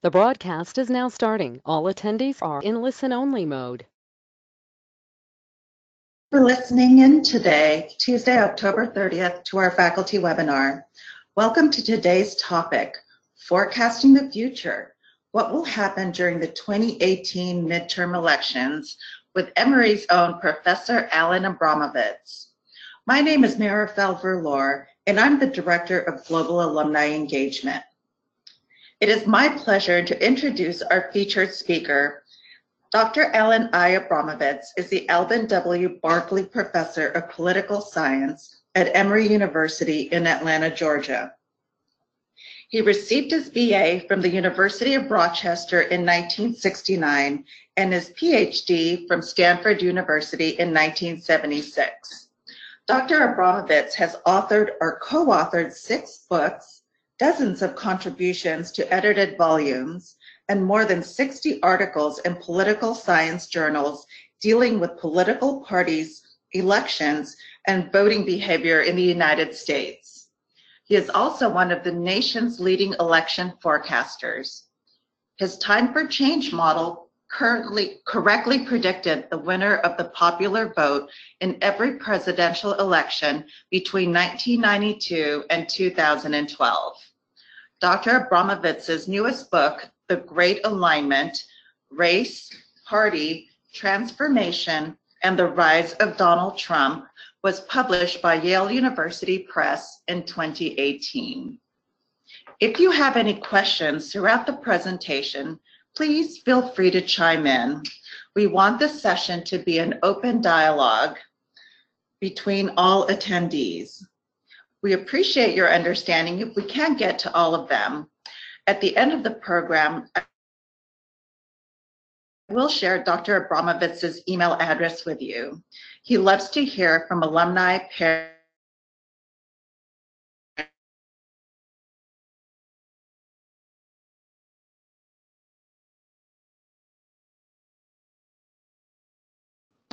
The broadcast is now starting. All attendees are in listen-only mode. For listening in today, Tuesday, October 30th, to our faculty webinar. Welcome to today's topic, Forecasting the Future. What will happen during the 2018 midterm elections with Emory's own Professor Alan Abramowitz. My name is Marifel Verlor, and I'm the Director of Global Alumni Engagement. It is my pleasure to introduce our featured speaker. Dr. Alan I. Abramowitz is the Alvin W. Barkley Professor of Political Science at Emory University in Atlanta, Georgia. He received his BA from the University of Rochester in 1969 and his PhD from Stanford University in 1976. Dr. Abramowitz has authored or co-authored 6 books, dozens of contributions to edited volumes, and more than 60 articles in political science journals dealing with political parties, elections, and voting behavior in the United States. He is also one of the nation's leading election forecasters. His Time for Change model correctly predicted the winner of the popular vote in every presidential election between 1992 and 2012. Dr. Abramowitz's newest book, The Great Alignment, Race, Party, Transformation, and the Rise of Donald Trump, was published by Yale University Press in 2018. If you have any questions throughout the presentation, please feel free to chime in. We want this session to be an open dialogue between all attendees. We appreciate your understanding if we can't get to all of them. At the end of the program, I will share Dr. Abramowitz's email address with you. He loves to hear from alumni, parents,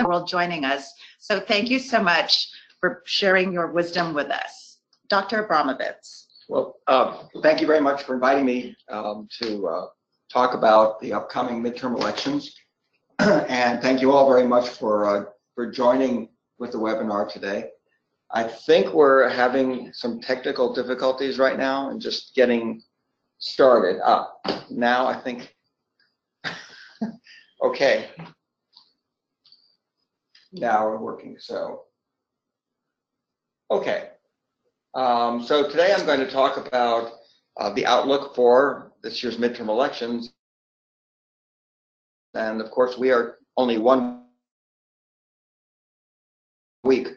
world joining us. So thank you so much for sharing your wisdom with us. Dr. Abramowitz. Well, thank you very much for inviting me to talk about the upcoming midterm elections. And thank you all very much for joining with the webinar today. I think we're having some technical difficulties right now and just getting started. Now I think, okay. Now we're working, so. Okay. So today I'm going to talk about the outlook for this year's midterm elections. And of course, we are only 1 week.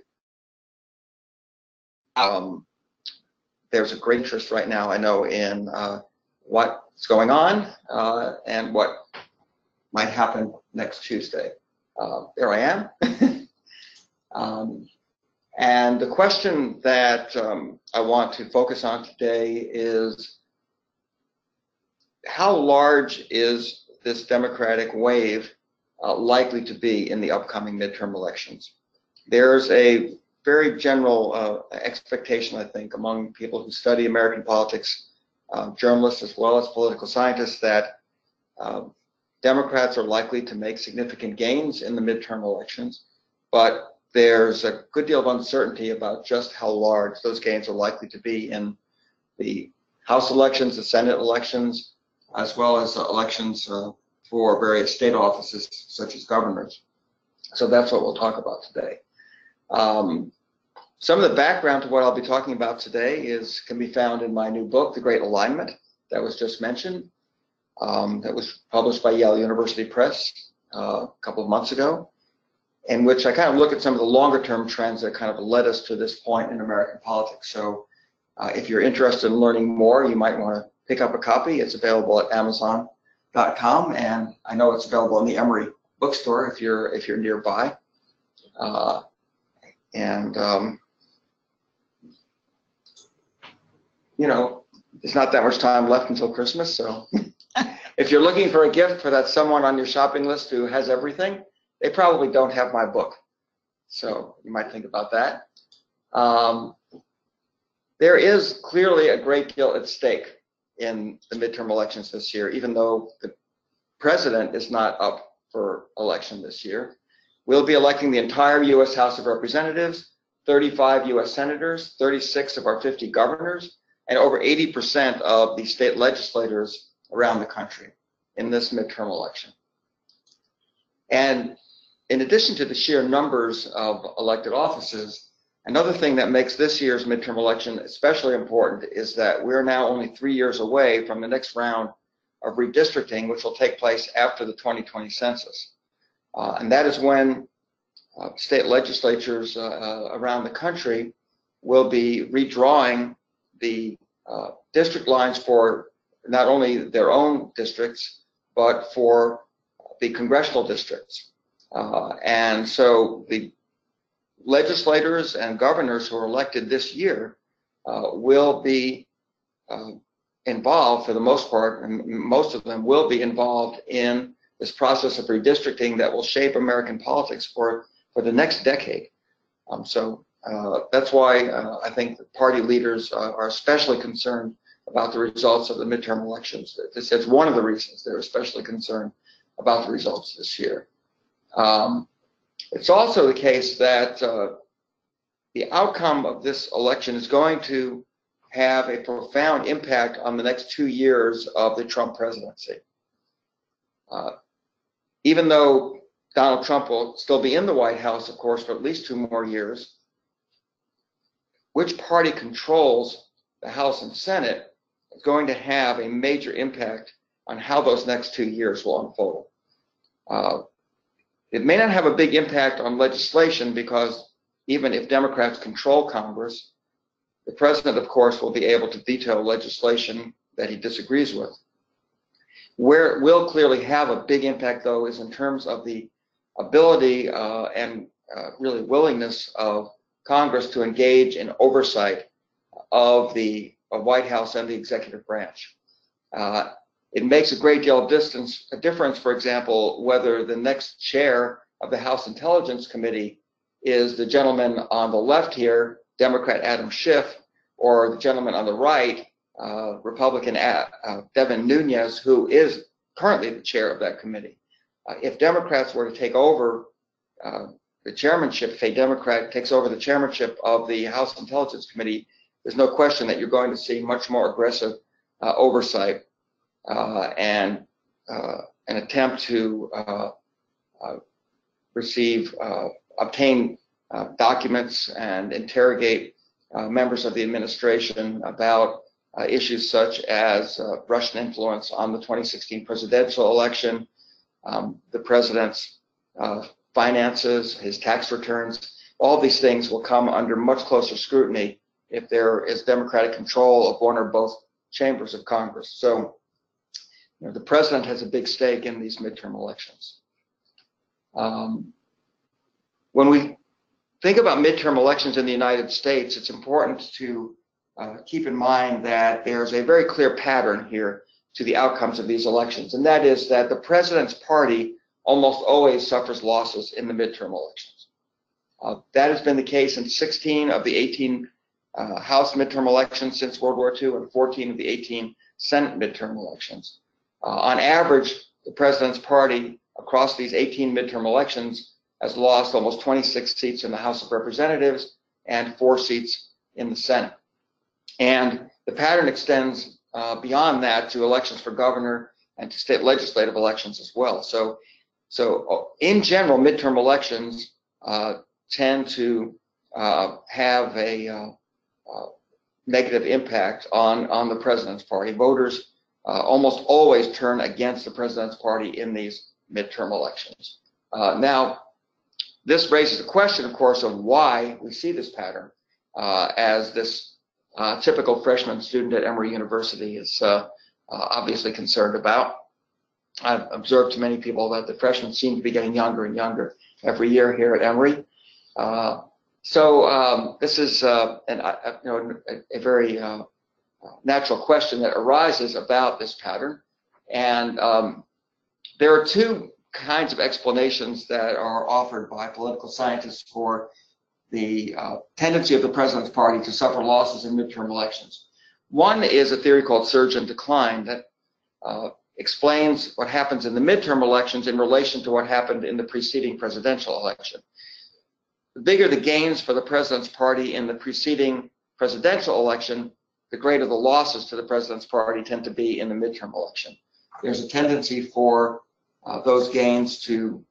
There's a great interest right now, I know, in what's going on and what might happen next Tuesday. There I am. And the question that I want to focus on today is, how large is this Democratic wave likely to be in the upcoming midterm elections? There's a very general expectation, I think, among people who study American politics, journalists as well as political scientists, that Democrats are likely to make significant gains in the midterm elections, but there's a good deal of uncertainty about just how large those gains are likely to be in the House elections, the Senate elections, as well as elections for various state offices, such as governors. So that's what we'll talk about today. Some of the background to what I'll be talking about today can be found in my new book, The Great Alignment, that was just mentioned. That was published by Yale University Press a couple of months ago, in which I kind of look at some of the longer term trends that kind of led us to this point in American politics. So if you're interested in learning more, you might want to pick up a copy. It's available at Amazon.com, and I know it's available in the Emory bookstore if you're nearby. You know, there's not that much time left until Christmas, so if you're looking for a gift for that someone on your shopping list who has everything, they probably don't have my book. So you might think about that. There is clearly a great deal at stake in the midterm elections this year, even though the president is not up for election this year. We'll be electing the entire U.S. House of Representatives, 35 U.S. senators, 36 of our 50 governors, and over 80% of the state legislators around the country in this midterm election. And in addition to the sheer numbers of elected offices, another thing that makes this year's midterm election especially important is that we're now only 3 years away from the next round of redistricting, which will take place after the 2020 census. And that is when state legislatures around the country will be redrawing the district lines for not only their own districts, but for the congressional districts. And so the legislators and governors who are elected this year will be involved for the most part, and most of them will be involved in this process of redistricting that will shape American politics for the next decade. So that's why I think the party leaders are especially concerned about the results of the midterm elections. This is one of the reasons they're especially concerned about the results this year. It's also the case that the outcome of this election is going to have a profound impact on the next 2 years of the Trump presidency. Even though Donald Trump will still be in the White House, of course, for at least 2 more years, which party controls the House and Senate is going to have a major impact on how those next 2 years will unfold. It may not have a big impact on legislation because even if Democrats control Congress, the president, of course, will be able to veto legislation that he disagrees with. Where it will clearly have a big impact, though, is in terms of the ability and really willingness of Congress to engage in oversight of the White House and the executive branch. It makes a great deal of difference, for example, whether the next chair of the House Intelligence Committee is the gentleman on the left here, Democrat Adam Schiff, or the gentleman on the right, Republican Devin Nunes, who is currently the chair of that committee. If Democrats were to take over the chairmanship, if a Democrat takes over the chairmanship of the House Intelligence Committee, there's no question that you're going to see much more aggressive oversight and an attempt to obtain documents and interrogate members of the administration about issues such as Russian influence on the 2016 presidential election, the president's finances, his tax returns. All these things will come under much closer scrutiny if there is Democratic control of one or both chambers of Congress. So, the president has a big stake in these midterm elections. When we think about midterm elections in the United States, it's important to keep in mind that there's a very clear pattern here to the outcomes of these elections, and that is that the president's party almost always suffers losses in the midterm elections. That has been the case in 16 of the 18 House midterm elections since World War II and 14 of the 18 Senate midterm elections. On average, the president's party across these 18 midterm elections has lost almost 26 seats in the House of Representatives and 4 seats in the Senate. And the pattern extends beyond that to elections for governor and to state legislative elections as well. So in general, midterm elections tend to have a negative impact on the president's party. Voters almost always turn against the president's party in these midterm elections. Now, this raises the question, of course, of why we see this pattern, as this typical freshman student at Emory University is obviously concerned about. I've observed to many people that the freshmen seem to be getting younger and younger every year here at Emory. So this is a very natural question that arises about this pattern. And there are 2 kinds of explanations that are offered by political scientists for the tendency of the president's party to suffer losses in midterm elections. One is a theory called surge and decline that explains what happens in the midterm elections in relation to what happened in the preceding presidential election. The bigger the gains for the president's party in the preceding presidential election, the greater the losses to the president's party tend to be in the midterm election. There's a tendency for those gains to,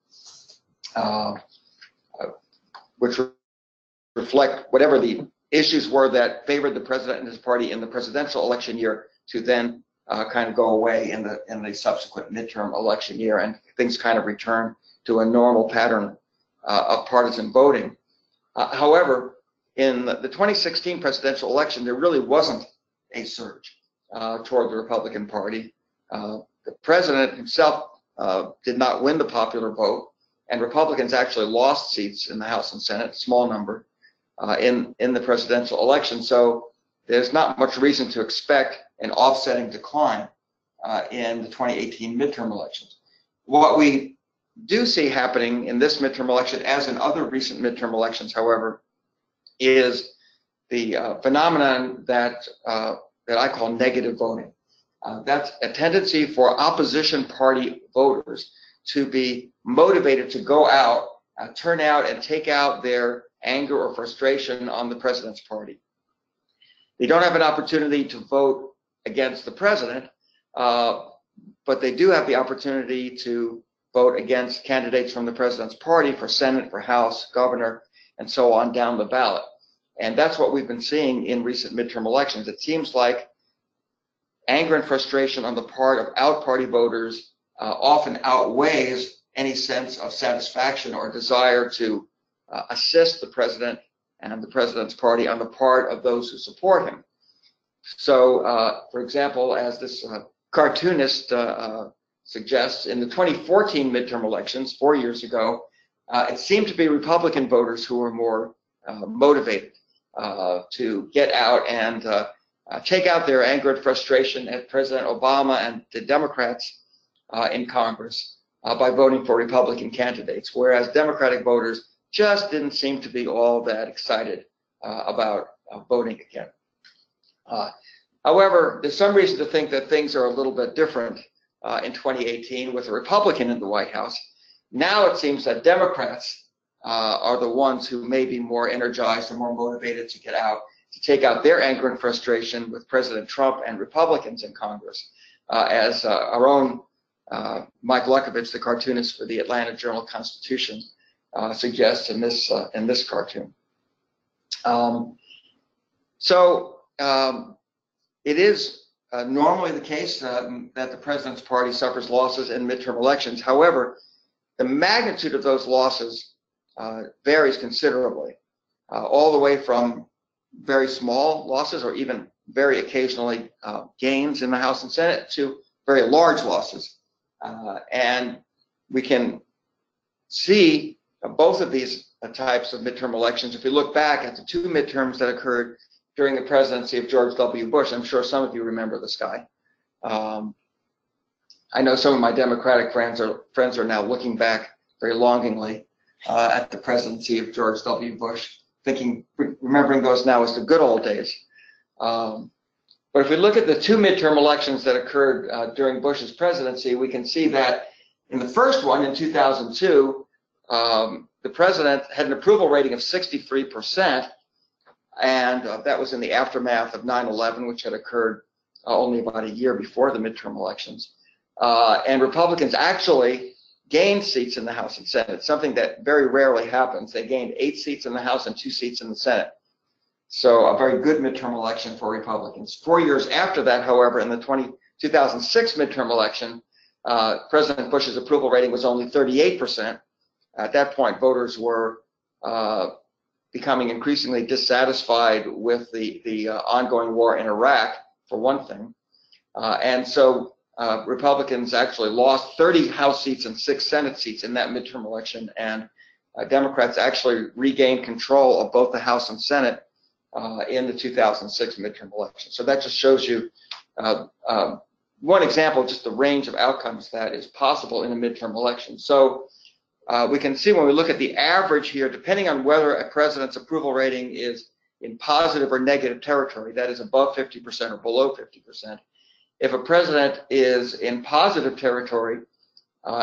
which reflect whatever the issues were that favored the president and his party in the presidential election year, to then kind of go away in the subsequent midterm election year, and things kind of return to a normal pattern of partisan voting. However, in the 2016 presidential election, there really wasn't a surge toward the Republican Party. The president himself did not win the popular vote, and Republicans actually lost seats in the House and Senate, small number, in the presidential election. So there's not much reason to expect an offsetting decline in the 2018 midterm elections. What we do see happening in this midterm election, as in other recent midterm elections, however, is the phenomenon that I call negative voting. That's a tendency for opposition party voters to be motivated to go out, turn out, and take out their anger or frustration on the president's party. They don't have an opportunity to vote against the president, but they do have the opportunity to vote against candidates from the president's party for Senate, for House, governor, and so on down the ballot. And that's what we've been seeing in recent midterm elections. It seems like anger and frustration on the part of out-party voters often outweighs any sense of satisfaction or desire to assist the president and the president's party on the part of those who support him. So, for example, as this cartoonist suggests, in the 2014 midterm elections, 4 years ago, it seemed to be Republican voters who were more motivated to get out and take out their anger and frustration at President Obama and the Democrats in Congress by voting for Republican candidates, whereas Democratic voters just didn't seem to be all that excited about voting again. However, there's some reason to think that things are a little bit different in 2018 with a Republican in the White House. Now it seems that Democrats are the ones who may be more energized and more motivated to get out, to take out their anger and frustration with President Trump and Republicans in Congress, as our own Mike Luckovich, the cartoonist for the Atlanta Journal-Constitution, suggests in this cartoon. It is normally the case that the president's party suffers losses in midterm elections. However, the magnitude of those losses varies considerably, all the way from very small losses or even very occasionally gains in the House and Senate to very large losses. And we can see both of these types of midterm elections if we look back at the two midterms that occurred during the presidency of George W. Bush. I'm sure some of you remember this guy. I know some of my Democratic friends are now looking back very longingly at the presidency of George W. Bush, remembering those now as the good old days. But if we look at the two midterm elections that occurred during Bush's presidency, we can see that in the first one, in 2002, the president had an approval rating of 63%, and that was in the aftermath of 9/11, which had occurred only about a year before the midterm elections. And Republicans actually gained seats in the House and Senate, something that very rarely happens. They gained 8 seats in the House and 2 seats in the Senate. So a very good midterm election for Republicans. 4 years after that, however, in the 2006 midterm election, President Bush's approval rating was only 38%. At that point, voters were becoming increasingly dissatisfied with the ongoing war in Iraq, for one thing. And so Republicans actually lost 30 House seats and 6 Senate seats in that midterm election, and Democrats actually regained control of both the House and Senate in the 2006 midterm election. So that just shows you one example of just the range of outcomes that is possible in a midterm election. So we can see when we look at the average here, depending on whether a president's approval rating is in positive or negative territory, that is above 50% or below 50%. If a president is in positive territory,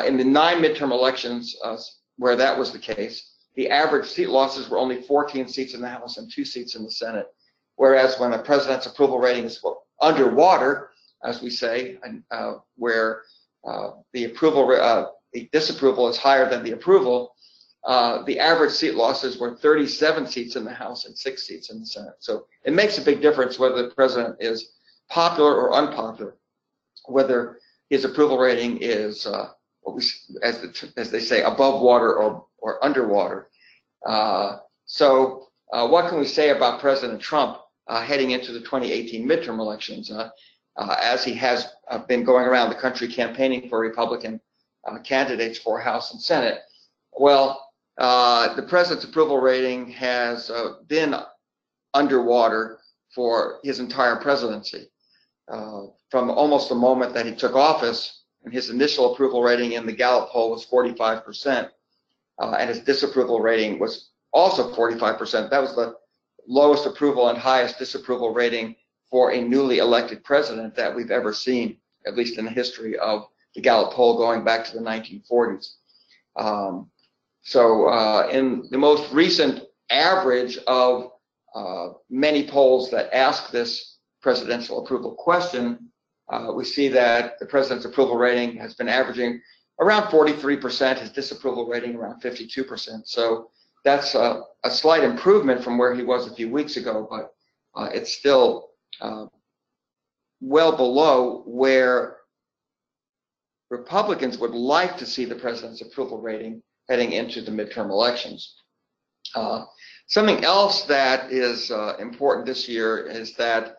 in the 9 midterm elections where that was the case, the average seat losses were only 14 seats in the House and 2 seats in the Senate. Whereas when a president's approval rating is underwater, as we say, where the disapproval is higher than the approval, the average seat losses were 37 seats in the House and 6 seats in the Senate. So it makes a big difference whether the president is popular or unpopular, whether his approval rating is, as they say, above water or underwater. So what can we say about President Trump heading into the 2018 midterm elections, as he has been going around the country campaigning for Republican candidates for House and Senate? Well, the president's approval rating has been underwater for his entire presidency. From almost the moment that he took office, and his initial approval rating in the Gallup poll was 45%, and his disapproval rating was also 45%. That was the lowest approval and highest disapproval rating for a newly elected president that we've ever seen, at least in the history of the Gallup poll going back to the 1940s. So in the most recent average of many polls that ask this presidential approval question, we see that the president's approval rating has been averaging around 43%, his disapproval rating around 52%. So that's a slight improvement from where he was a few weeks ago, but it's still well below where Republicans would like to see the president's approval rating heading into the midterm elections. Something else that is important this year is that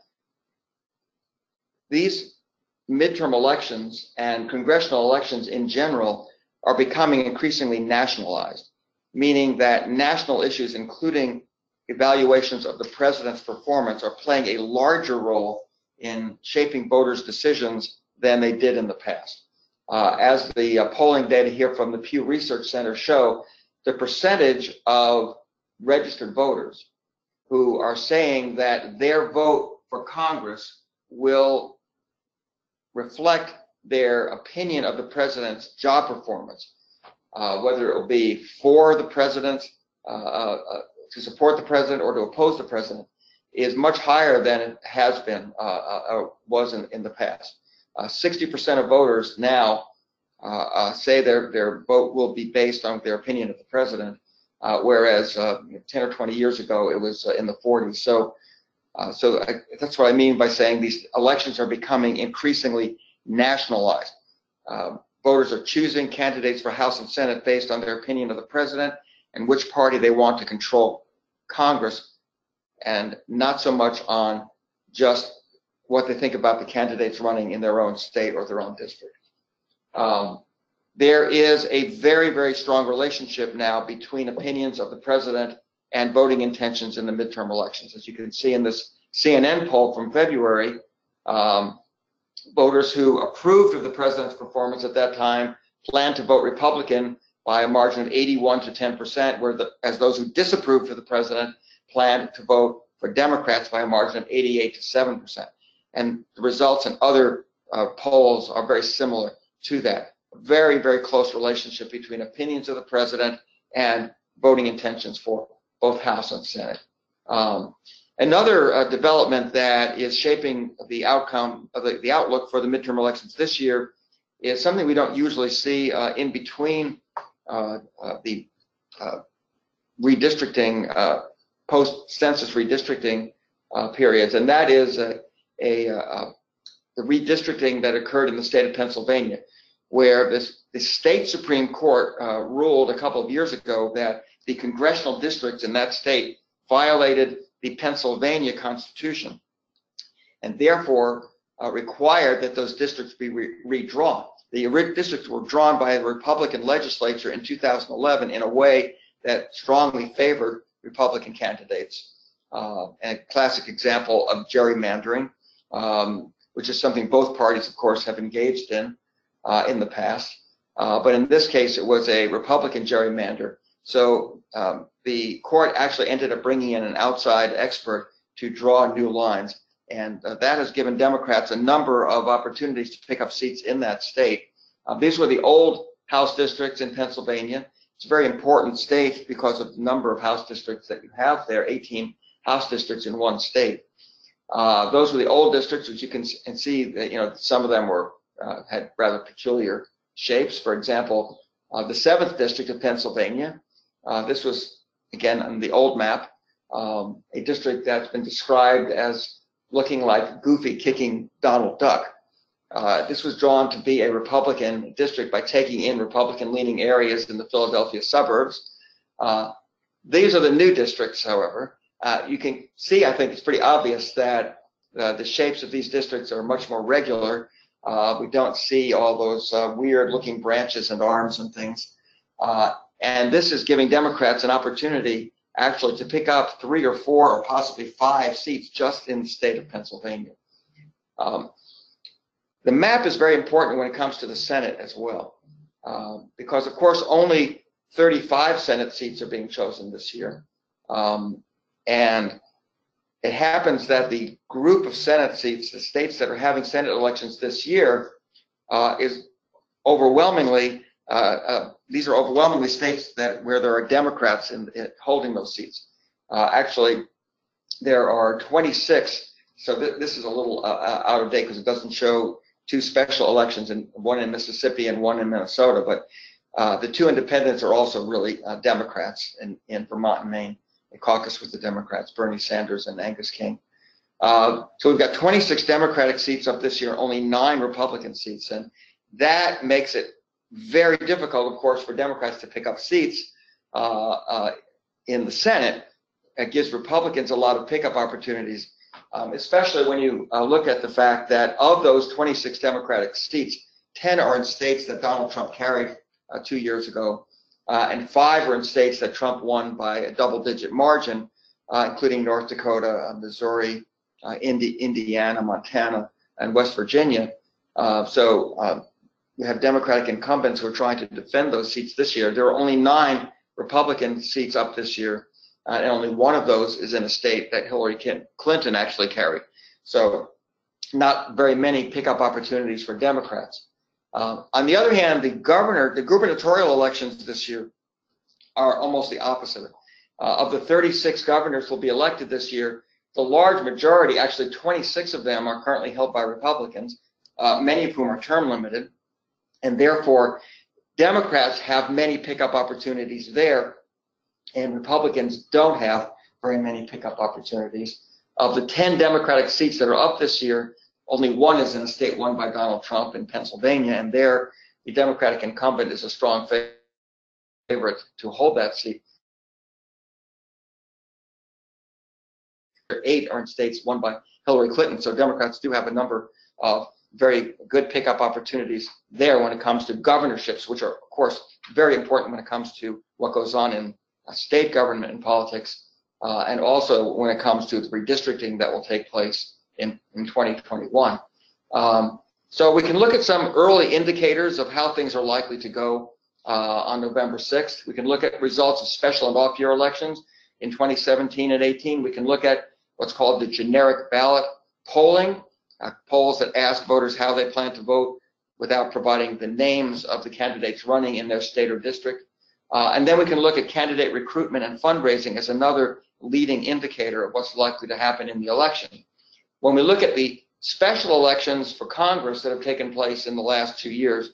these midterm elections and congressional elections in general are becoming increasingly nationalized, meaning that national issues, including evaluations of the president's performance, are playing a larger role in shaping voters' decisions than they did in the past. As the polling data here from the Pew Research Center show, the percentage of registered voters who are saying that their vote for Congress will reflect their opinion of the president's job performance, whether it will be for the president, to support the president, or to oppose the president, is much higher than it has been, was in the past. 60% of voters now say their vote will be based on their opinion of the president, whereas 10 or 20 years ago it was in the 40s. So that's what I mean by saying these elections are becoming increasingly nationalized. Voters are choosing candidates for House and Senate based on their opinion of the president and which party they want to control Congress, and not so much on just what they think about the candidates running in their own state or their own district. There is a very, very strong relationship now between opinions of the president and voting intentions in the midterm elections. As you can see in this CNN poll from February, voters who approved of the president's performance at that time planned to vote Republican by a margin of 81 to 10%, whereas those who disapproved of the president planned to vote for Democrats by a margin of 88 to 7%. And the results in other polls are very similar to that. Very, very close relationship between opinions of the president and voting intentions for both House and Senate. Another development that is shaping the outcome of the outlook for the midterm elections this year is something we don't usually see in between the redistricting, post-census redistricting periods, and that is the redistricting that occurred in the state of Pennsylvania, where the state Supreme Court ruled a couple of years ago that the congressional districts in that state violated the Pennsylvania Constitution, and therefore required that those districts be redrawn. The districts were drawn by the Republican legislature in 2011 in a way that strongly favored Republican candidates. And a classic example of gerrymandering, which is something both parties, of course, have engaged in the past. But in this case, it was a Republican gerrymander So the court actually ended up bringing in an outside expert to draw new lines, and that has given Democrats a number of opportunities to pick up seats in that state. These were the old House districts in Pennsylvania. It's a very important state because of the number of House districts that you have there, 18 House districts in one state. Those were the old districts, which you can see that some of them were had rather peculiar shapes. For example, the 7th district of Pennsylvania. This was, again, on the old map, a district that's been described as looking like Goofy kicking Donald Duck. This was drawn to be a Republican district by taking in Republican-leaning areas in the Philadelphia suburbs. These are the new districts, however. You can see, I think it's pretty obvious that the shapes of these districts are much more regular. We don't see all those weird-looking branches and arms and things. And this is giving Democrats an opportunity actually to pick up 3 or 4 or possibly 5 seats just in the state of Pennsylvania. The map is very important when it comes to the Senate as well, because, of course, only 35 Senate seats are being chosen this year. And it happens that the group of Senate seats, the states that are having Senate elections this year, is overwhelmingly, these are overwhelmingly states where there are Democrats in holding those seats. Actually, there are 26, so this is a little out of date because it doesn't show 2 special elections, one in Mississippi and one in Minnesota, but the 2 independents are also really Democrats in Vermont and Maine. They caucus with the Democrats, Bernie Sanders and Angus King. So we've got 26 Democratic seats up this year, only 9 Republican seats, and that makes it very difficult, of course, for Democrats to pick up seats in the Senate. It gives Republicans a lot of pickup opportunities, especially when you look at the fact that of those 26 Democratic seats, 10 are in states that Donald Trump carried 2 years ago, and 5 are in states that Trump won by a double-digit margin, including North Dakota, Missouri, Indiana, Montana, and West Virginia. So you have Democratic incumbents who are trying to defend those seats this year. There are only 9 Republican seats up this year, and only one of those is in a state that Hillary Clinton actually carried. So not very many pickup opportunities for Democrats. On the other hand, the gubernatorial elections this year are almost the opposite. Of the 36 governors who will be elected this year, the large majority, actually 26 of them, are currently held by Republicans, many of whom are term limited, and therefore Democrats have many pickup opportunities there, and Republicans don't have very many pickup opportunities. Of the 10 Democratic seats that are up this year, only 1 is in a state won by Donald Trump in Pennsylvania, and there the Democratic incumbent is a strong favorite to hold that seat. 8 are in states won by Hillary Clinton, so Democrats do have a number of very good pickup opportunities there when it comes to governorships, which are, of course, very important when it comes to what goes on in state government and politics, and also when it comes to the redistricting that will take place in 2021. So we can look at some early indicators of how things are likely to go on November 6th. We can look at results of special and off-year elections in 2017 and 18. We can look at what's called the generic ballot polling, polls that ask voters how they plan to vote without providing the names of the candidates running in their state or district. And then we can look at candidate recruitment and fundraising as another leading indicator of what's likely to happen in the election. When we look at the special elections for Congress that have taken place in the last 2 years,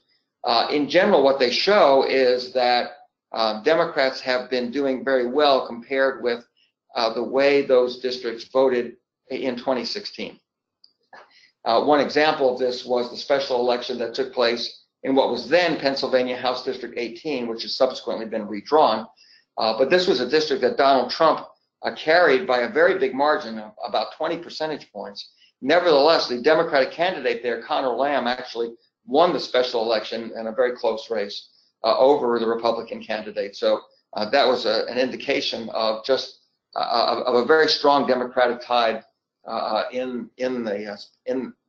in general, what they show is that Democrats have been doing very well compared with the way those districts voted in 2016. One example of this was the special election that took place in what was then Pennsylvania House District 18, which has subsequently been redrawn. But this was a district that Donald Trump carried by a very big margin, of about 20 percentage points. Nevertheless, the Democratic candidate there, Conor Lamb, actually won the special election in a very close race over the Republican candidate. So that was an indication of just of a very strong Democratic tide in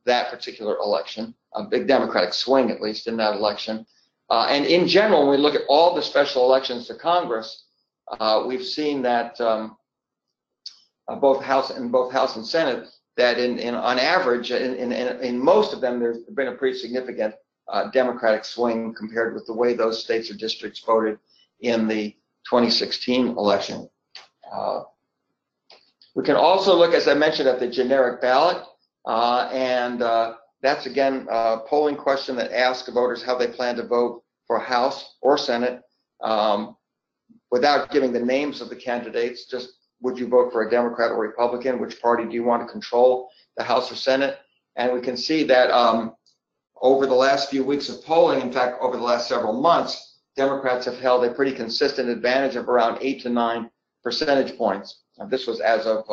that particular election, a big Democratic swing, at least, in that election. And in general, when we look at all the special elections to Congress, we've seen that both House and Senate, that on average, in most of them, there's been a pretty significant Democratic swing compared with the way those states or districts voted in the 2016 election. We can also look, as I mentioned, at the generic ballot, and that's again a polling question that asks voters how they plan to vote for House or Senate, without giving the names of the candidates. Just would you vote for a Democrat or Republican? Which party do you want to control the House or Senate? And we can see that over the last few weeks of polling, in fact, over the last several months, Democrats have held a pretty consistent advantage of around 8 to 9 percentage points. This was as of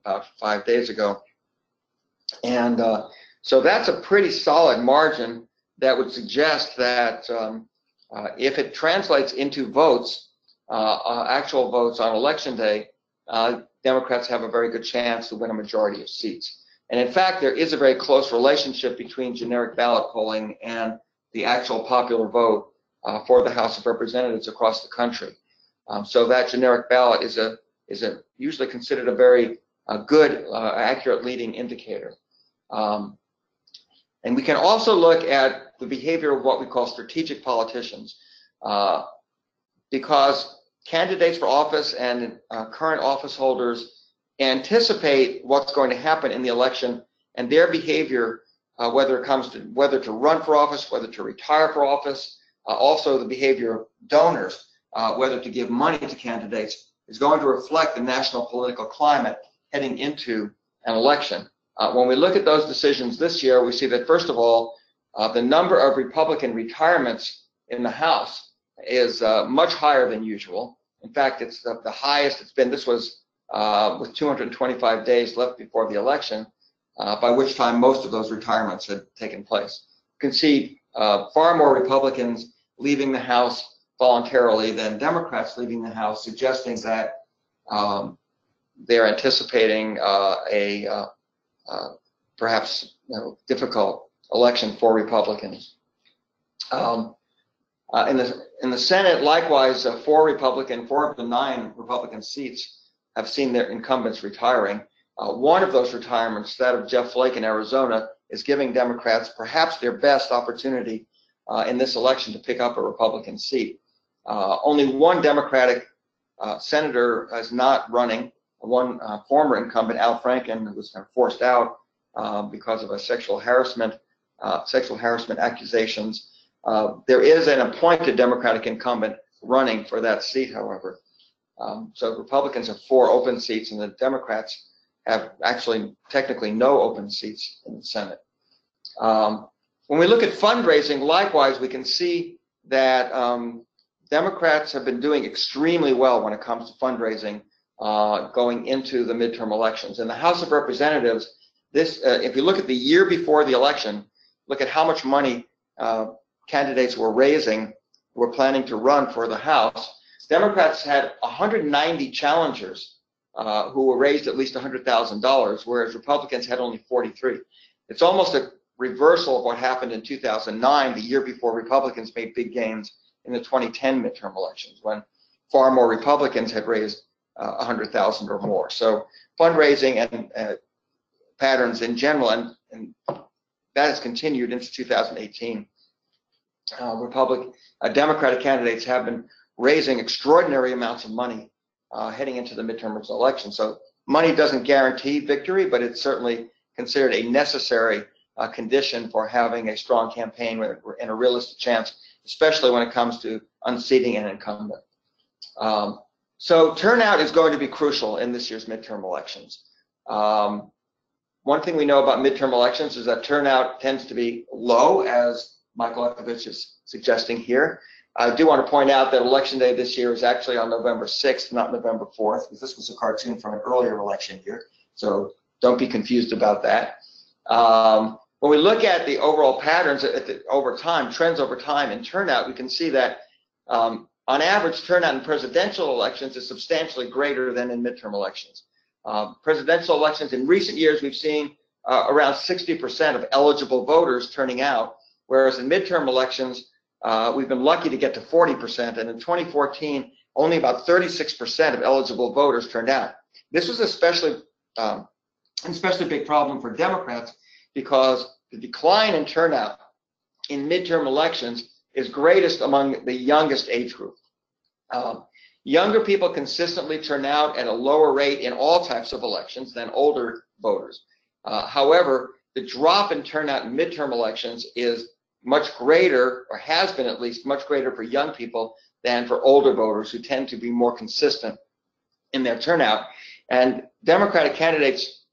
about 5 days ago. And so that's a pretty solid margin that would suggest that if it translates into votes, actual votes on election day, Democrats have a very good chance to win a majority of seats. And in fact, there is a very close relationship between generic ballot polling and the actual popular vote for the House of Representatives across the country. So that generic ballot is usually considered a very good, accurate leading indicator. And we can also look at the behavior of what we call strategic politicians, because candidates for office and current office holders anticipate what's going to happen in the election, and their behavior, whether it comes to whether to run for office, whether to retire for office, also the behavior of donors, whether to give money to candidates, is going to reflect the national political climate heading into an election. When we look at those decisions this year, we see that, first of all, the number of Republican retirements in the House is much higher than usual. In fact, it's the highest it's been. This was with 225 days left before the election, by which time most of those retirements had taken place. You can see far more Republicans leaving the House voluntarily than Democrats leaving the House, suggesting that they're anticipating a perhaps difficult election for Republicans. In the Senate, likewise, 4 of the 9 Republican seats have seen their incumbents retiring. One of those retirements, that of Jeff Flake in Arizona, is giving Democrats perhaps their best opportunity in this election to pick up a Republican seat. Only one Democratic senator is not running. One former incumbent, Al Franken, who was kind of forced out because of a sexual harassment accusations. There is an appointed Democratic incumbent running for that seat, however. So Republicans have 4 open seats, and the Democrats have actually technically no open seats in the Senate. When we look at fundraising, likewise, we can see that Democrats have been doing extremely well when it comes to fundraising going into the midterm elections. In the House of Representatives, if you look at the year before the election, look at how much money candidates were raising, were planning to run for the House. Democrats had 190 challengers who raised at least $100,000, whereas Republicans had only 43. It's almost a reversal of what happened in 2009, the year before Republicans made big gains in the 2010 midterm elections, when far more Republicans had raised 100,000 or more. So fundraising and patterns in general, and that has continued into 2018. Democratic candidates have been raising extraordinary amounts of money heading into the midterm election. So money doesn't guarantee victory, but it's certainly considered a necessary condition for having a strong campaign and a realistic chance, especially when it comes to unseating an incumbent. So turnout is going to be crucial in this year's midterm elections. One thing we know about midterm elections is that turnout tends to be low, as Michael Ekovich is suggesting here. I do want to point out that Election Day this year is actually on November 6th, not November 4th, because this was a cartoon from an earlier election year. So don't be confused about that. When we look at the overall patterns trends over time in turnout, we can see that on average, turnout in presidential elections is substantially greater than in midterm elections. Presidential elections in recent years, we've seen around 60% of eligible voters turning out, whereas in midterm elections, we've been lucky to get to 40%. And in 2014, only about 36% of eligible voters turned out. This was especially big problem for Democrats because the decline in turnout in midterm elections is greatest among the youngest age group. Younger people consistently turn out at a lower rate in all types of elections than older voters. However, the drop in turnout in midterm elections is much greater, or has been at least, much greater for young people than for older voters who tend to be more consistent in their turnout. And Democratic candidates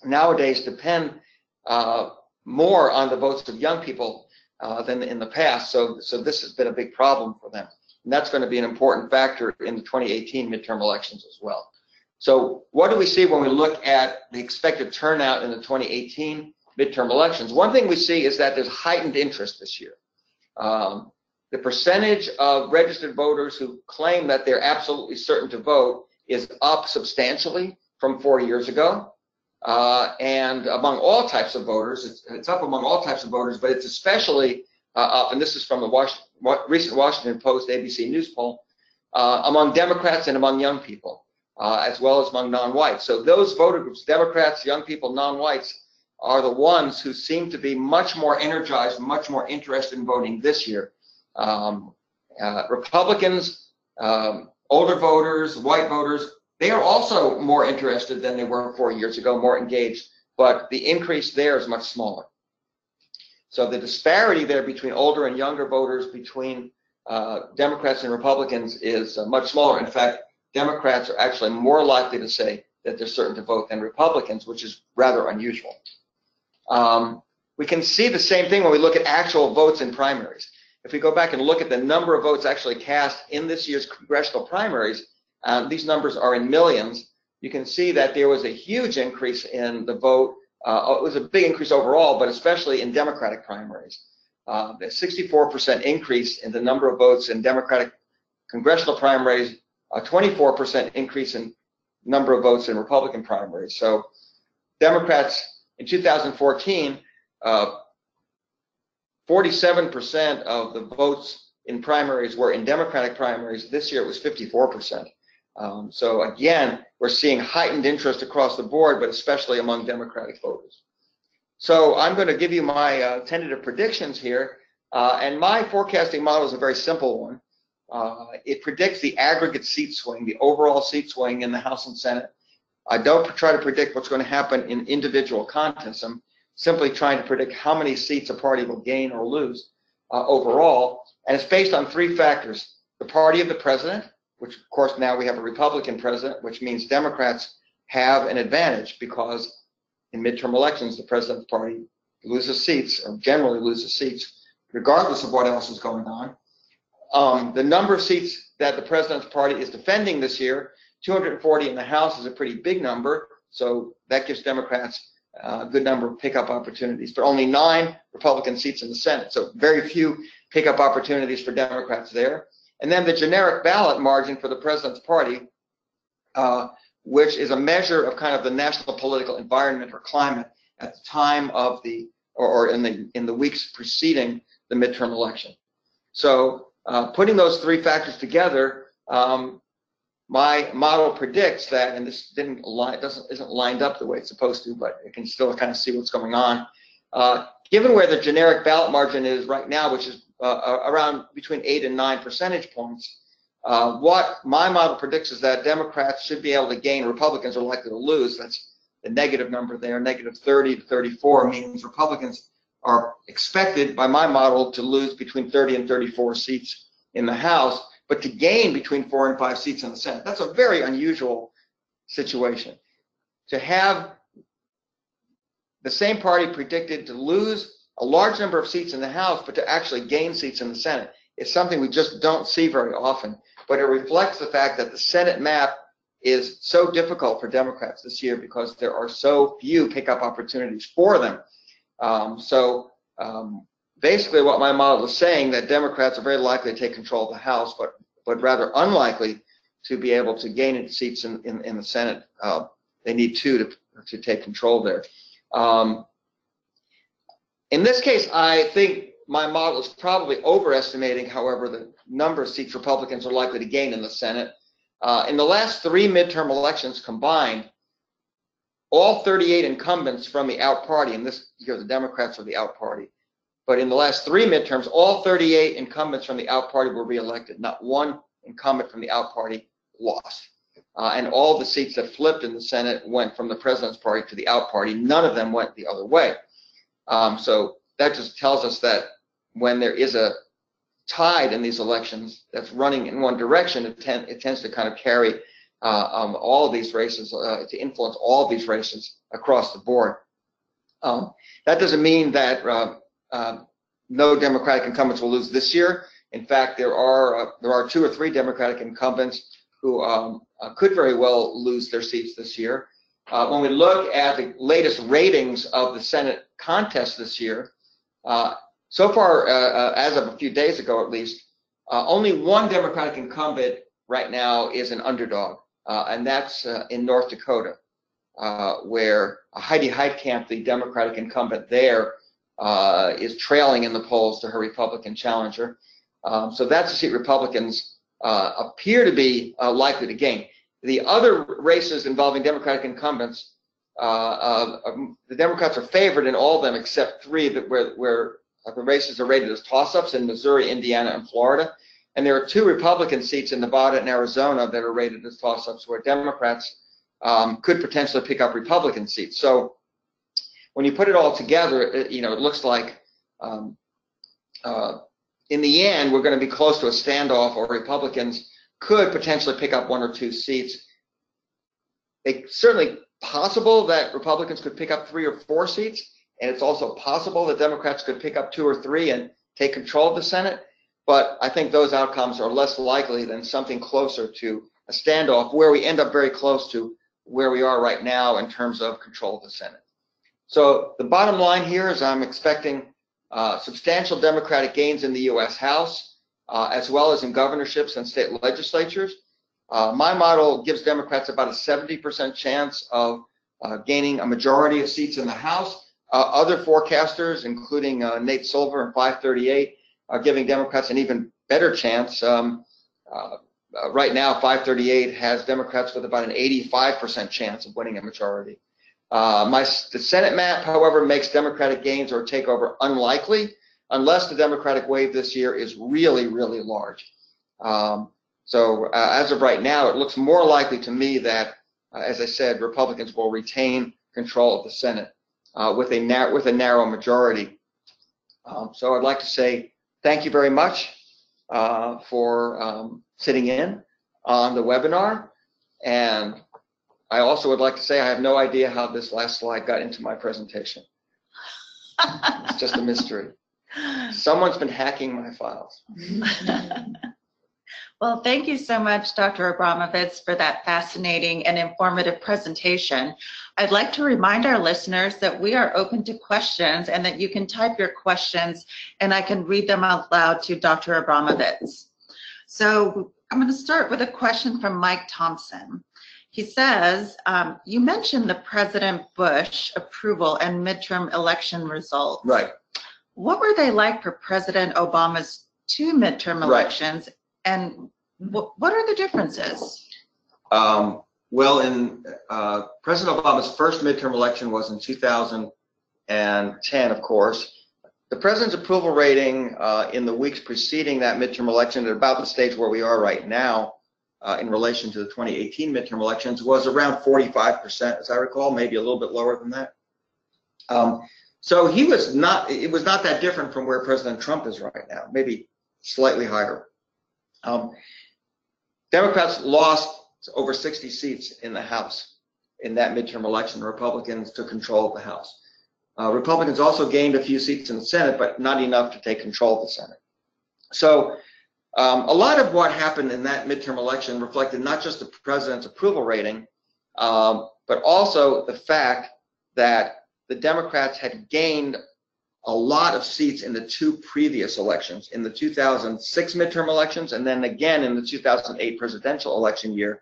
nowadays depend more on the votes of young people than in the past. So this has been a big problem for them. And that's going to be an important factor in the 2018 midterm elections as well. So what do we see when we look at the expected turnout in the 2018 midterm elections? One thing we see is that there's heightened interest this year. The percentage of registered voters who claim that they're absolutely certain to vote is up substantially from 4 years ago. And among all types of voters, it's up among all types of voters, but it's especially up, and this is from the recent Washington Post ABC News poll, among Democrats and among young people, as well as among non-whites. So those voter groups, Democrats, young people, non-whites, are the ones who seem to be much more energized, much more interested in voting this year. Republicans, older voters, white voters, they are also more interested than they were 4 years ago, more engaged, but the increase there is much smaller. So the disparity there between older and younger voters, between Democrats and Republicans, is much smaller. In fact, Democrats are actually more likely to say that they're certain to vote than Republicans, which is rather unusual. We can see the same thing when we look at actual votes in primaries. If we go back and look at the number of votes actually cast in this year's congressional primaries, these numbers are in millions. You can see that there was a huge increase in the vote. It was a big increase overall, but especially in Democratic primaries. A 64% increase in the number of votes in Democratic congressional primaries, a 24% increase in number of votes in Republican primaries. So Democrats in 2014, 47% of the votes in primaries were in Democratic primaries. This year it was 54%. So again, we're seeing heightened interest across the board, but especially among Democratic voters. So I'm going to give you my tentative predictions here. And my forecasting model is a very simple one. It predicts the aggregate seat swing, the overall seat swing in the House and Senate. I don't try to predict what's going to happen in individual contests. I'm simply trying to predict how many seats a party will gain or lose overall. And it's based on three factors: the party of the president, which of course now we have a Republican president, which means Democrats have an advantage because in midterm elections, the president's party loses seats, or generally loses seats, regardless of what else is going on. The number of seats that the president's party is defending this year, 240 in the House, is a pretty big number, so that gives Democrats a good number of pickup opportunities, but only 9 Republican seats in the Senate, so very few pickup opportunities for Democrats there. And then the generic ballot margin for the president's party, which is a measure of kind of the national political environment or climate at the time of the, or in the weeks preceding the midterm election. So putting those three factors together, my model predicts that, and this isn't lined up the way it's supposed to, but it can still kind of see what's going on. Given where the generic ballot margin is right now, which is around between 8 and 9 percentage points, what my model predicts is that Democrats should be able to gain, Republicans are likely to lose. That's the negative number there. Negative 30 to 34 means Republicans are expected, by my model, to lose between 30 and 34 seats in the House, but to gain between 4 and 5 seats in the Senate. That's a very unusual situation. To have the same party predicted to lose a large number of seats in the House, but to actually gain seats in the Senate is something we just don't see very often. But it reflects the fact that the Senate map is so difficult for Democrats this year because there are so few pickup opportunities for them. Basically what my model is saying, that Democrats are very likely to take control of the House, but rather unlikely to be able to gain seats in the Senate. They need 2 to take control there. In this case, I think my model is probably overestimating, however, the number of seats Republicans are likely to gain in the Senate. In the last 3 midterm elections combined, all 38 incumbents from the out party, and this year the Democrats are the out party, but in the last 3 midterms, all 38 incumbents from the out party were reelected. Not one incumbent from the out party lost. And all the seats that flipped in the Senate went from the president's party to the out party. None of them went the other way. So that just tells us that when there is a tide in these elections that's running in one direction, it tends to kind of carry all of these races, to influence all of these races across the board. That doesn't mean that no Democratic incumbents will lose this year. In fact, there are 2 or 3 Democratic incumbents who could very well lose their seats this year. When we look at the latest ratings of the Senate contest this year, so far, as of a few days ago at least, only one Democratic incumbent right now is an underdog, and that's in North Dakota, where Heidi Heitkamp, the Democratic incumbent there, is trailing in the polls to her Republican challenger. So that's a seat Republicans appear to be likely to gain. The other races involving Democratic incumbents, the Democrats are favored in all of them except 3 that where the races are rated as toss-ups in Missouri, Indiana, and Florida. And there are 2 Republican seats in Nevada and Arizona that are rated as toss-ups where Democrats could potentially pick up Republican seats. So when you put it all together, it looks like in the end, we're going to be close to a standoff, or Republicans could potentially pick up 1 or 2 seats. It's certainly possible that Republicans could pick up 3 or 4 seats, and it's also possible that Democrats could pick up 2 or 3 and take control of the Senate. But I think those outcomes are less likely than something closer to a standoff where we end up very close to where we are right now in terms of control of the Senate. So the bottom line here is I'm expecting substantial Democratic gains in the U.S. House, as well as in governorships and state legislatures. My model gives Democrats about a 70% chance of gaining a majority of seats in the House. Other forecasters, including Nate Silver and 538, are giving Democrats an even better chance. Right now, 538 has Democrats with about an 85% chance of winning a majority. The Senate map, however, makes Democratic gains or takeover unlikely unless the Democratic wave this year is really, really large. So as of right now, it looks more likely to me that, as I said, Republicans will retain control of the Senate with a narrow majority. So I'd like to say thank you very much for sitting in on the webinar. And I also would like to say I have no idea how this last slide got into my presentation. It's just a mystery. Someone's been hacking my files. Well, thank you so much, Dr. Abramowitz, for that fascinating and informative presentation. I'd like to remind our listeners that we are open to questions and that you can type your questions and I can read them out loud to Dr. Abramowitz. So I'm going to start with a question from Mike Thompson. He says, you mentioned the President Bush approval and midterm election results. Right. What were they like for President Obama's 2 midterm elections? Right. And what are the differences? Well, in President Obama's first midterm election was in 2010, of course. The president's approval rating in the weeks preceding that midterm election, at about the stage where we are right now, in relation to the 2018 midterm elections, was around 45%, as I recall, maybe a little bit lower than that. So it was not that different from where President Trump is right now, maybe slightly higher. Democrats lost over 60 seats in the House in that midterm election. Republicans took control of the House. Republicans also gained a few seats in the Senate, but not enough to take control of the Senate. So a lot of what happened in that midterm election reflected not just the president's approval rating, but also the fact that the Democrats had gained a lot of seats in the 2 previous elections, in the 2006 midterm elections and then again in the 2008 presidential election year.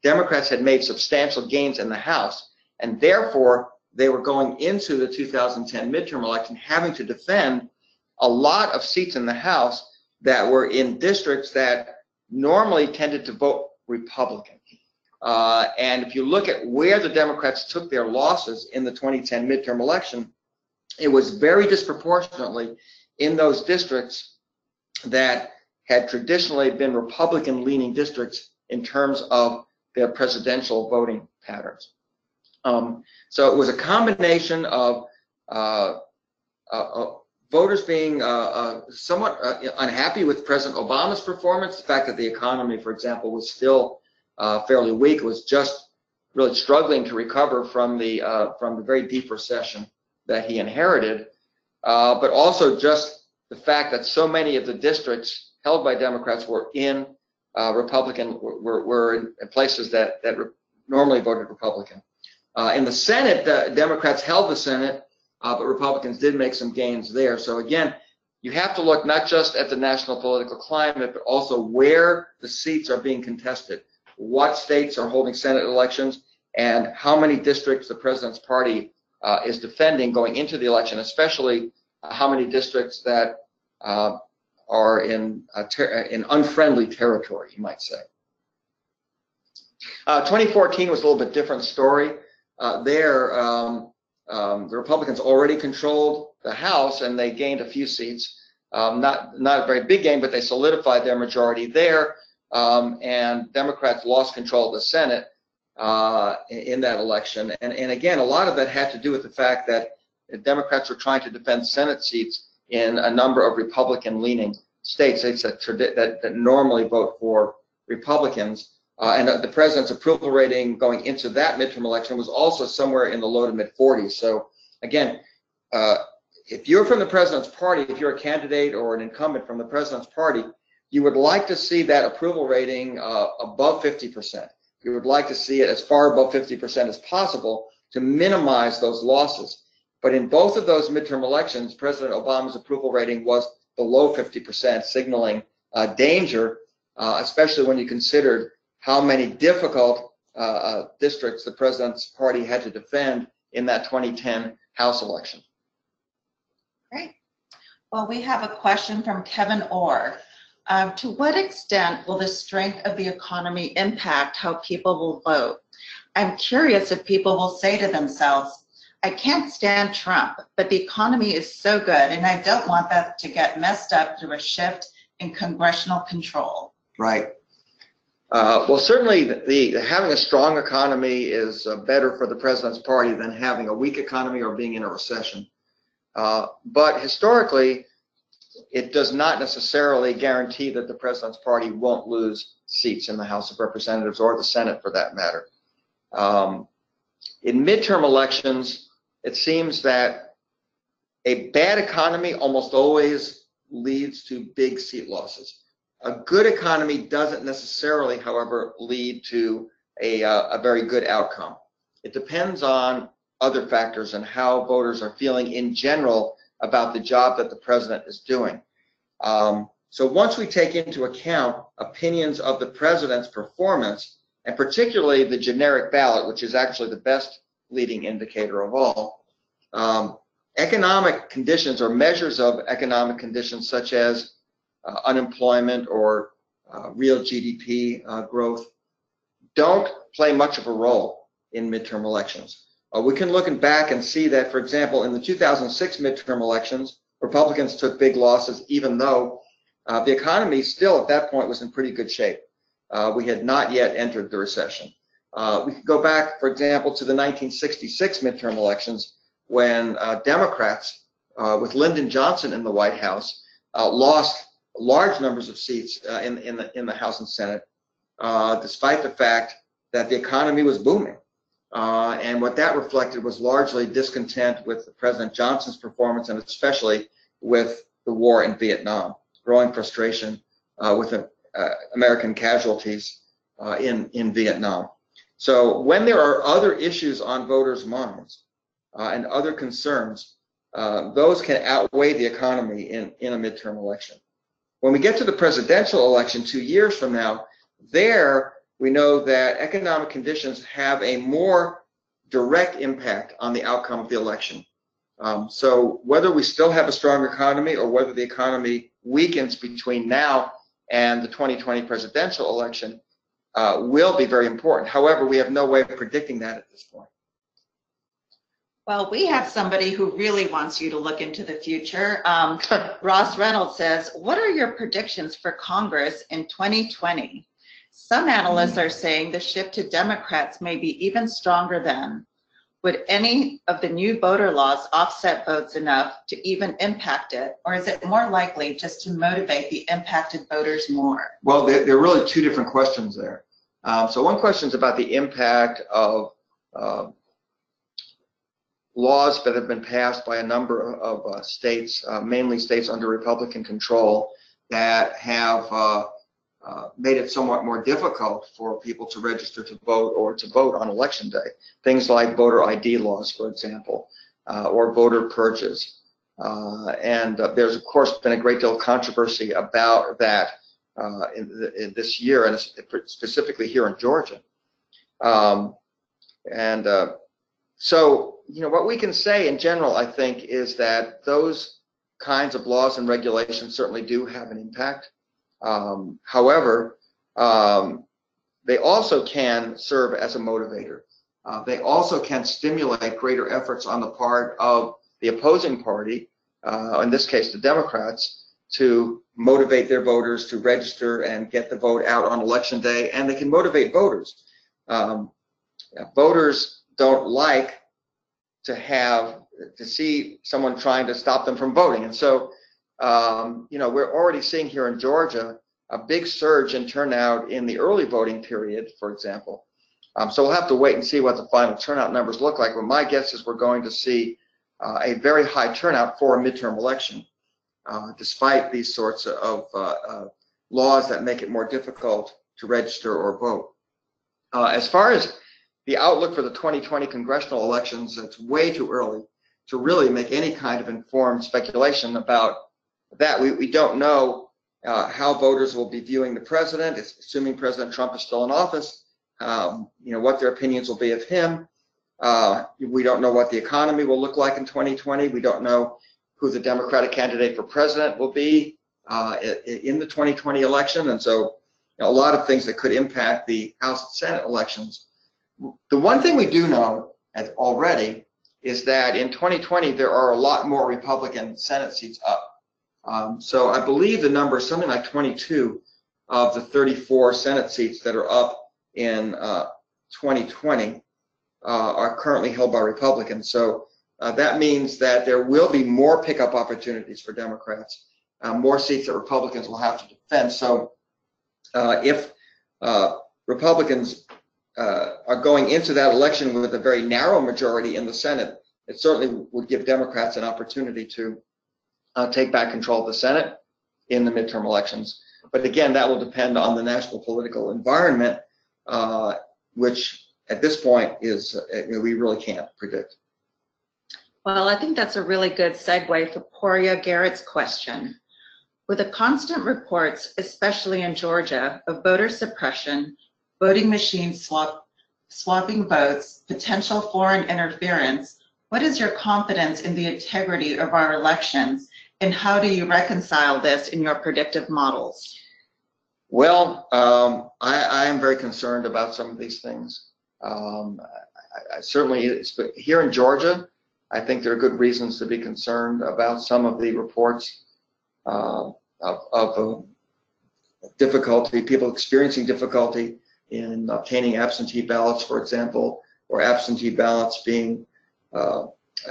Democrats had made substantial gains in the House, and therefore they were going into the 2010 midterm election having to defend a lot of seats in the House that were in districts that normally tended to vote Republican. And if you look at where the Democrats took their losses in the 2010 midterm election, it was very disproportionately in those districts that had traditionally been Republican-leaning districts in terms of their presidential voting patterns. So it was a combination of voters being somewhat unhappy with President Obama's performance, the fact that the economy, for example, was still fairly weak, was just really struggling to recover from the very deep recession that he inherited, but also just the fact that so many of the districts held by Democrats were in were in places that normally voted Republican. In the Senate, the Democrats held the Senate, but Republicans did make some gains there. So again, you have to look not just at the national political climate, but also where the seats are being contested, what states are holding Senate elections, and how many districts the president's party is defending going into the election, especially how many districts that are in unfriendly territory, you might say. 2014 was a little bit different story. The Republicans already controlled the House, and they gained a few seats. Not a very big gain, but they solidified their majority there. And Democrats lost control of the Senate in that election. And again, a lot of that had to do with the fact that the Democrats were trying to defend Senate seats in a number of Republican-leaning states that normally vote for Republicans. And the president's approval rating going into that midterm election was also somewhere in the low to mid-40s. So again, if you're from the president's party, if you're a candidate or an incumbent from the president's party, you would like to see that approval rating above 50%. You would like to see it as far above 50% as possible to minimize those losses. But in both of those midterm elections, President Obama's approval rating was below 50%, signaling danger, especially when you considered how many difficult districts the president's party had to defend in that 2010 House election. Great. Well, we have a question from Kevin Orr. To what extent will the strength of the economy impact how people will vote? I'm curious if people will say to themselves, I can't stand Trump, but the economy is so good, and I don't want that to get messed up through a shift in congressional control. Right. Well, certainly having a strong economy is better for the president's party than having a weak economy or being in a recession. But historically, it does not necessarily guarantee that the president's party won't lose seats in the House of Representatives or the Senate for that matter. In midterm elections, it seems that a bad economy almost always leads to big seat losses. A good economy doesn't necessarily, however, lead to a very good outcome. It depends on other factors and how voters are feeling in general about the job that the president is doing. So once we take into account opinions of the president's performance, and particularly the generic ballot, which is actually the best leading indicator of all, economic conditions or measures of economic conditions such as unemployment or real GDP growth don't play much of a role in midterm elections. We can look back and see that, for example, in the 2006 midterm elections, Republicans took big losses even though the economy still at that point was in pretty good shape. We had not yet entered the recession. We could go back, for example, to the 1966 midterm elections when Democrats, with Lyndon Johnson in the White House, lost large numbers of seats in the House and Senate, despite the fact that the economy was booming. And what that reflected was largely discontent with President Johnson's performance, and especially with the war in Vietnam, growing frustration with American casualties in Vietnam. So when there are other issues on voters' minds and other concerns, those can outweigh the economy in a midterm election. When we get to the presidential election 2 years from now, there we know that economic conditions have a more direct impact on the outcome of the election. So whether we still have a strong economy or whether the economy weakens between now and the 2020 presidential election will be very important. However, we have no way of predicting that at this point. Well, we have somebody who really wants you to look into the future. Ross Reynolds says, what are your predictions for Congress in 2020? Some analysts are saying the shift to Democrats may be even stronger then. Would any of the new voter laws offset votes enough to even impact it? Or is it more likely just to motivate the impacted voters more? Well, there are really two different questions there. So one question is about the impact of laws that have been passed by a number of states, mainly states under Republican control, that have made it somewhat more difficult for people to register to vote or to vote on election day. Things like voter ID laws, for example, or voter purges. And there's, of course, been a great deal of controversy about that in this year, and specifically here in Georgia. So, you know, what we can say in general, I think, is that those kinds of laws and regulations certainly do have an impact. However, they also can serve as a motivator. They also can stimulate greater efforts on the part of the opposing party, in this case the Democrats, to motivate their voters to register and get the vote out on election day, and they can motivate voters. Voters don't like to see someone trying to stop them from voting, and so you know, we're already seeing here in Georgia a big surge in turnout in the early voting period, for example. So we'll have to wait and see what the final turnout numbers look like, but my guess is we're going to see a very high turnout for a midterm election, despite these sorts of laws that make it more difficult to register or vote. As far as the outlook for the 2020 congressional elections, it's way too early to really make any kind of informed speculation about that. We don't know how voters will be viewing the president, assuming President Trump is still in office, you know, what their opinions will be of him. We don't know what the economy will look like in 2020. We don't know who the Democratic candidate for president will be in the 2020 election. And so, you know, a lot of things that could impact the House and Senate elections. The one thing we do know already is that in 2020 there are a lot more Republican Senate seats up. So I believe the number is something like 22 of the 34 Senate seats that are up in 2020 are currently held by Republicans. So that means that there will be more pickup opportunities for Democrats, more seats that Republicans will have to defend. So if Republicans are going into that election with a very narrow majority in the Senate, it certainly would give Democrats an opportunity to take back control of the Senate in the midterm elections. But again, that will depend on the national political environment, which at this point is we really can't predict. Well, I think that's a really good segue for Poria Garrett's question. With the constant reports, especially in Georgia, of voter suppression, voting machines swapping votes, potential foreign interference, what is your confidence in the integrity of our elections, and how do you reconcile this in your predictive models? Well, I am very concerned about some of these things. I certainly, here in Georgia, I think there are good reasons to be concerned about some of the reports of difficulty, people experiencing difficulty in obtaining absentee ballots, for example, or absentee ballots being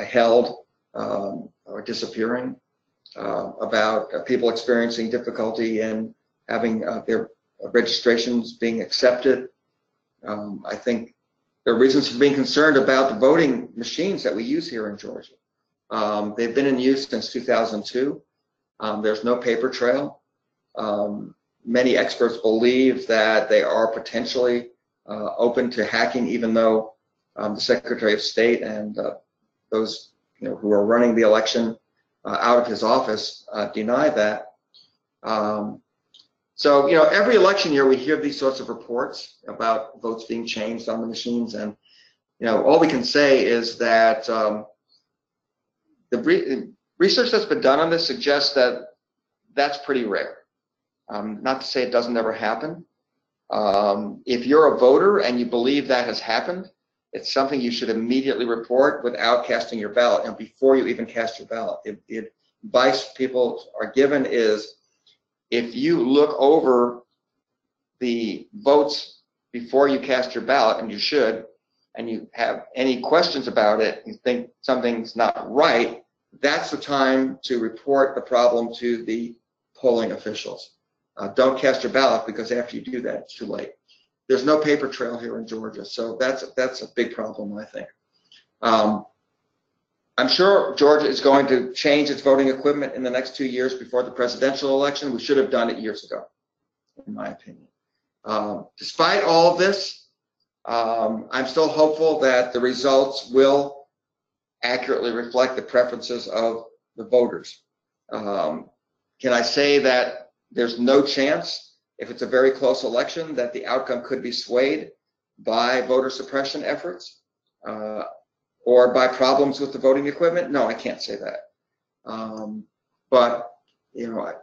held or disappearing, about people experiencing difficulty in having their registrations being accepted. I think there are reasons for being concerned about the voting machines that we use here in Georgia. They've been in use since 2002. There's no paper trail. Many experts believe that they are potentially open to hacking, even though the Secretary of State and those who are running the election out of his office deny that. So, every election year we hear these sorts of reports about votes being changed on the machines, and all we can say is that The research that's been done on this suggests that that's pretty rare. Not to say it doesn't ever happen. If you're a voter and you believe that has happened, it's something you should immediately report without casting your ballot and before you even cast your ballot. The advice people are given is if you look over the votes before you cast your ballot, and you should, and you have any questions about it, you think something's not right, that's the time to report the problem to the polling officials. Don't cast your ballot, because after you do that, it's too late. There's no paper trail here in Georgia, so that's a big problem, I think. I'm sure Georgia is going to change its voting equipment in the next 2 years before the presidential election. We should have done it years ago, in my opinion. Despite all of this, I'm still hopeful that the results will accurately reflect the preferences of the voters. Can I say that there's no chance, if it's a very close election, that the outcome could be swayed by voter suppression efforts or by problems with the voting equipment? No, I can't say that. But, you know,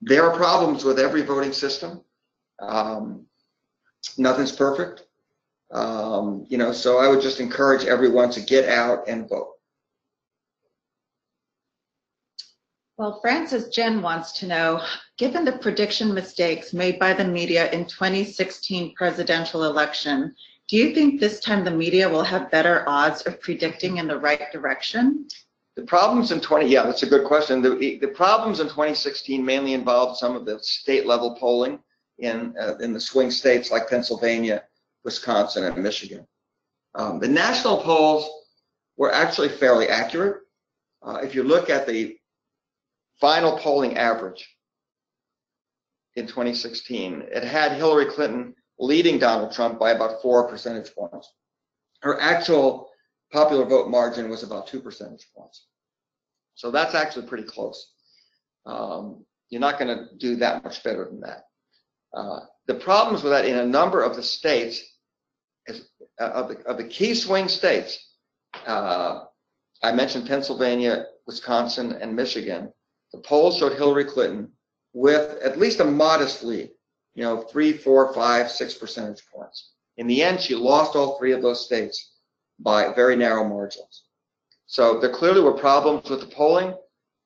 there are problems with every voting system. Nothing's perfect. You know, so I would just encourage everyone to get out and vote. Well, Francis Jen wants to know, given the prediction mistakes made by the media in 2016 presidential election, do you think this time the media will have better odds of predicting in the right direction? The problems in yeah, that's a good question. The problems in 2016 mainly involved some of the state level polling in the swing states like Pennsylvania, Wisconsin, and Michigan. The national polls were actually fairly accurate. If you look at the final polling average in 2016, it had Hillary Clinton leading Donald Trump by about 4 percentage points. Her actual popular vote margin was about 2 percentage points. So that's actually pretty close. You're not going to do that much better than that. The problems with that in a number of the states, of the key swing states, I mentioned Pennsylvania, Wisconsin, and Michigan. The polls showed Hillary Clinton with at least a modest lead, you know, 3, 4, 5, 6 percentage points. In the end, she lost all 3 of those states by very narrow margins. So there clearly were problems with the polling.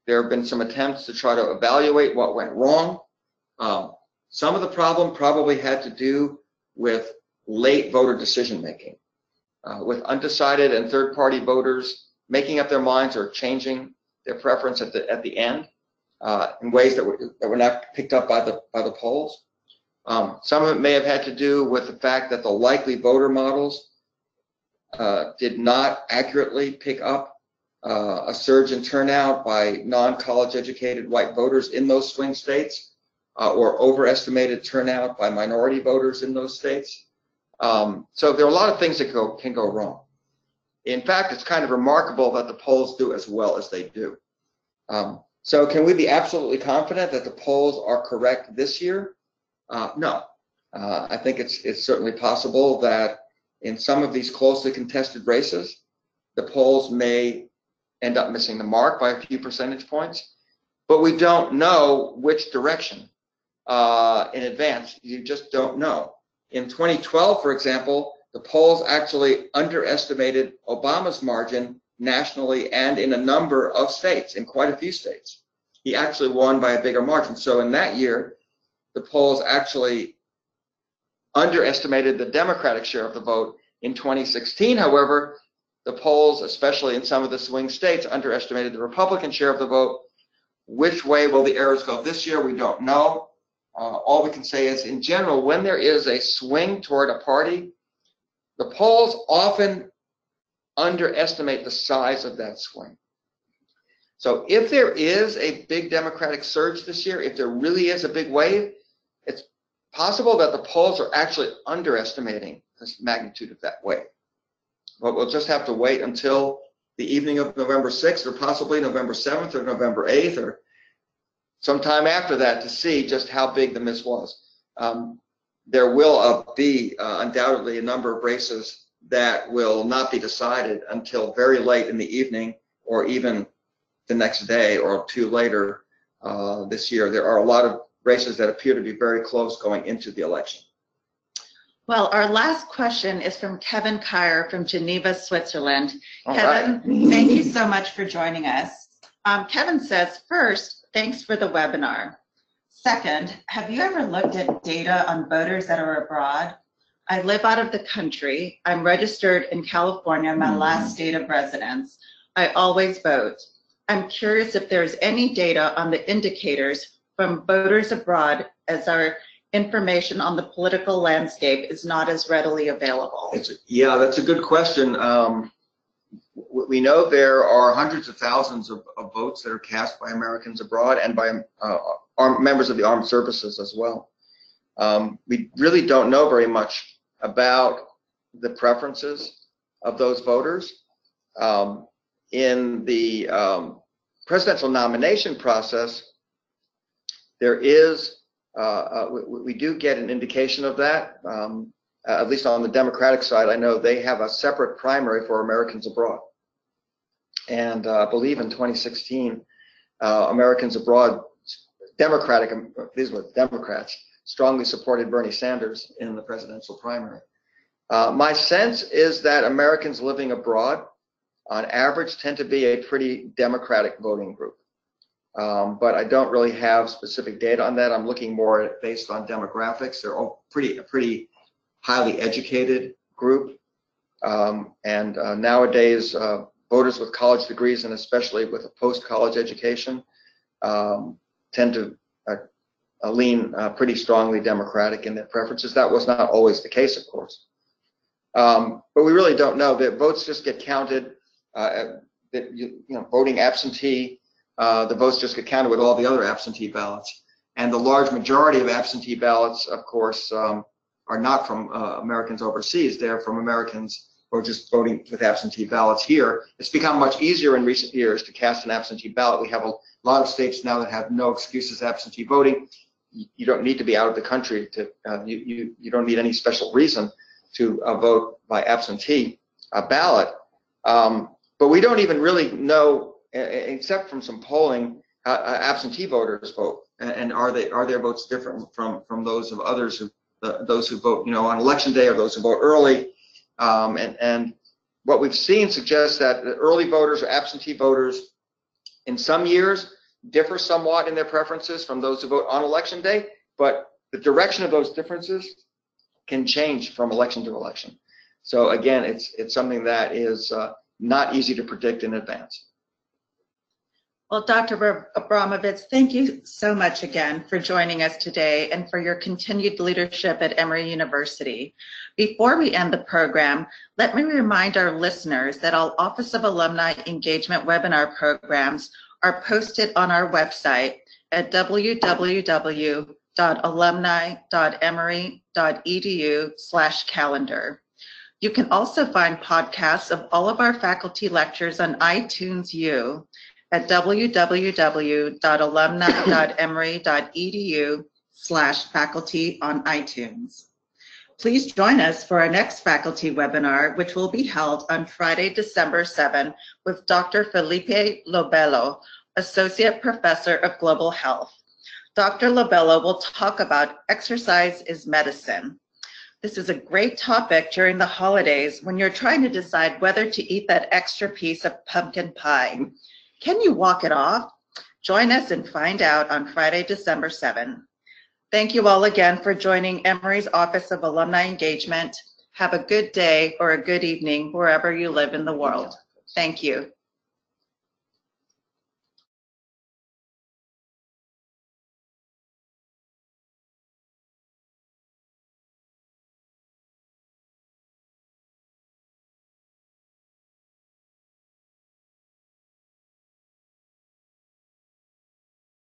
There have been some attempts to try to evaluate what went wrong. Some of the problem probably had to do with late voter decision making, with undecided and third-party voters making up their minds or changing their preference at the end in ways that were not picked up by the polls. Some of it may have had to do with the fact that the likely voter models did not accurately pick up a surge in turnout by non-college educated white voters in those swing states, or overestimated turnout by minority voters in those states. So there are a lot of things that can go wrong. In fact, it's kind of remarkable that the polls do as well as they do. So can we be absolutely confident that the polls are correct this year? No. I think it's certainly possible that in some of these closely contested races, the polls may end up missing the mark by a few percentage points, but we don't know which direction in advance. You just don't know. In 2012, for example, the polls actually underestimated Obama's margin nationally and in a number of states, in quite a few states. He actually won by a bigger margin. So in that year, the polls actually underestimated the Democratic share of the vote. In 2016, however, the polls, especially in some of the swing states, underestimated the Republican share of the vote. Which way will the errors go this year? We don't know. All we can say is, in general, when there is a swing toward a party, the polls often underestimate the size of that swing. So if there is a big Democratic surge this year, if there really is a big wave, it's possible that the polls are actually underestimating the magnitude of that wave. But we'll just have to wait until the evening of November 6th, or possibly November 7th or November 8th, or sometime after that, to see just how big the miss was. There will be undoubtedly a number of races that will not be decided until very late in the evening, or even the next day or two later this year. There are a lot of races that appear to be very close going into the election. Well, our last question is from Kevin Kyer from Geneva, Switzerland. All Kevin, right. thank you so much for joining us. Kevin says, first, thanks for the webinar. Second, have you ever looked at data on voters that are abroad? I live out of the country. I'm registered in California, my last state of residence. I always vote. I'm curious if there's any data on the indicators from voters abroad, as our information on the political landscape is not as readily available. Yeah, that's a good question. We know there are hundreds of thousands of votes that are cast by Americans abroad and by members of the armed services as well. We really don't know very much about the preferences of those voters. In the presidential nomination process, there is we do get an indication of that, at least on the Democratic side. I know they have a separate primary for Americans abroad. And I believe in 2016, Americans abroad, these were Democrats, strongly supported Bernie Sanders in the presidential primary. My sense is that Americans living abroad, on average, tend to be a pretty Democratic voting group. But I don't really have specific data on that. I'm looking more based on demographics. They're all a pretty highly educated group. Nowadays, voters with college degrees, and especially with a post-college education, tend to lean pretty strongly Democratic in their preferences. That was not always the case, of course. But we really don't know. The votes just get counted. Voting absentee, the votes just get counted with all the other absentee ballots. And the large majority of absentee ballots, of course, are not from Americans overseas. They're from Americans who are just voting with absentee ballots here. It's become much easier in recent years to cast an absentee ballot. We have a lot of states now that have no excuses absentee voting. You don't need to be out of the country to, you don't need any special reason to vote by absentee ballot. But we don't even really know, except from some polling, how absentee voters vote, and are their votes different from those of others those who vote, on election day, or those who vote early. And what we've seen suggests that the early voters or absentee voters in some years differ somewhat in their preferences from those who vote on election day, but the direction of those differences can change from election to election. So again, it's something that is not easy to predict in advance. Well, Dr. Abramowitz, thank you so much again for joining us today and for your continued leadership at Emory University. Before we end the program, let me remind our listeners that all Office of Alumni Engagement webinar programs are posted on our website at www.alumni.emory.edu/calendar. You can also find podcasts of all of our faculty lectures on iTunes U at www.alumni.emory.edu/faculty on iTunes. Please join us for our next faculty webinar, which will be held on Friday, December 7, with Dr. Felipe Lobello, Associate Professor of Global Health. Dr. Lobello will talk about exercise is medicine. This is a great topic during the holidays when you're trying to decide whether to eat that extra piece of pumpkin pie. Can you walk it off? Join us and find out on Friday, December 7. Thank you all again for joining Emory's Office of Alumni Engagement. Have a good day or a good evening wherever you live in the world. Thank you.